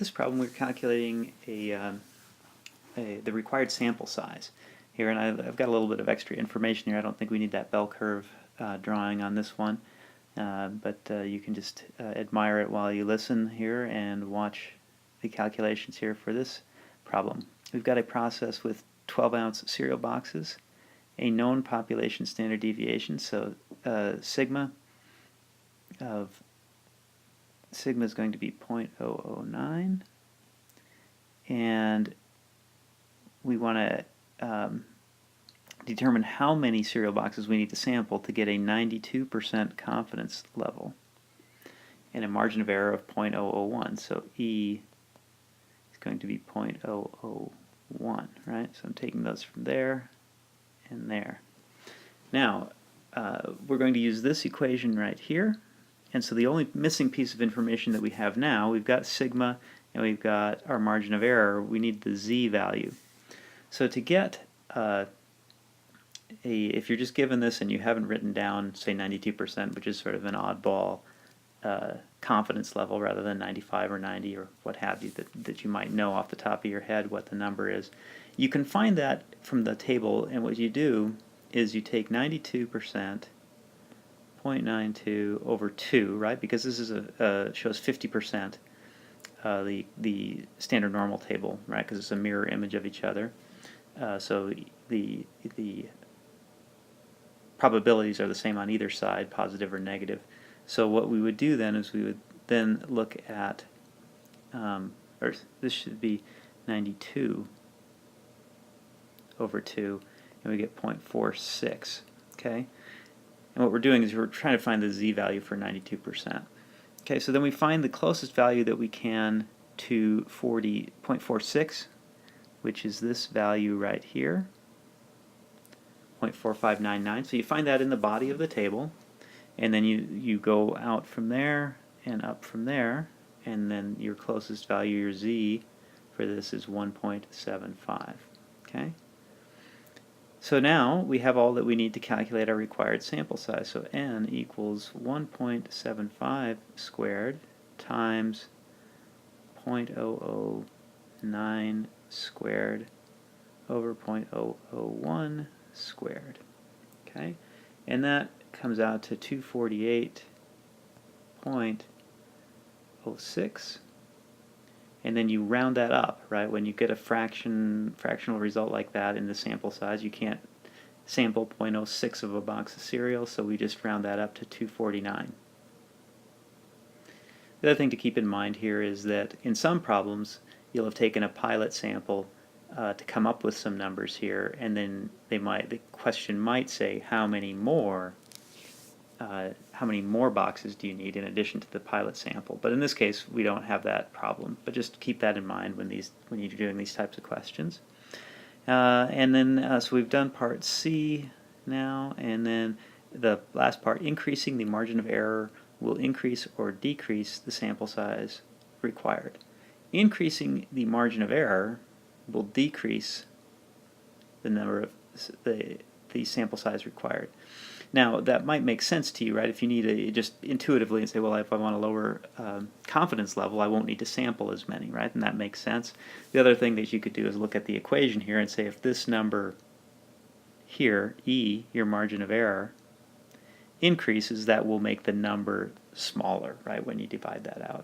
this problem, we're calculating the required sample size here, and I've got a little bit of extra information here. I don't think we need that bell curve drawing on this one, but you can just admire it while you listen here and watch the calculations here for this problem. We've got a process with 12-ounce cereal boxes, a known population standard deviation, so sigma is going to be 0.009, and we want to determine how many cereal boxes we need to sample to get a 92% confidence level and a margin of error of 0.001. So E is going to be 0.001, right? So I'm taking those from there and there. Now, we're going to use this equation right here. And so the only missing piece of information that we have now, we've got sigma and we've got our margin of error. We need the z value. So to get if you're just given this and you haven't written down, say 92%, which is sort of an oddball confidence level rather than 95 or 90 or what have you, that you might know off the top of your head what the number is, you can find that from the table, and what you do is you take 92%, 0.92 over 2, right? Because this is shows 50%, the standard normal table, right? Because it's a mirror image of each other. So the probabilities are the same on either side, positive or negative. So what we would do then is we would then look at, or this should be 92 over 2, and we get 0.46, okay? And what we're doing is we're trying to find the z value for 92%. Okay, so then we find the closest value that we can to 0.46, which is this value right here, 0.4599. So you find that in the body of the table, and then you go out from there and up from there, and then your closest value, your z, for this is 1.75. Okay? So now we have all that we need to calculate our required sample size. So n equals 1.75 squared times 0.009 squared over 0.001 squared. Okay? And that comes out to 248.06. And then you round that up, right? When you get a fractional result like that in the sample size, you can't sample 0.06 of a box of cereal, so we just round that up to 249. The other thing to keep in mind here is that in some problems, you'll have taken a pilot sample to come up with some numbers here, and then the question might say how many more boxes do you need in addition to the pilot sample? But in this case, we don't have that problem. But just keep that in mind when you're doing these types of questions. And then so we've done part C now, and then the last part, increasing the margin of error will increase or decrease the sample size required. Increasing the margin of error will decrease the number of the sample size required. Now, that might make sense to you, right? If you need just intuitively and say, well, if I want a lower confidence level, I won't need to sample as many, right? And that makes sense. The other thing that you could do is look at the equation here and say if this number here, E, your margin of error, increases, that will make the number smaller, right, when you divide that out.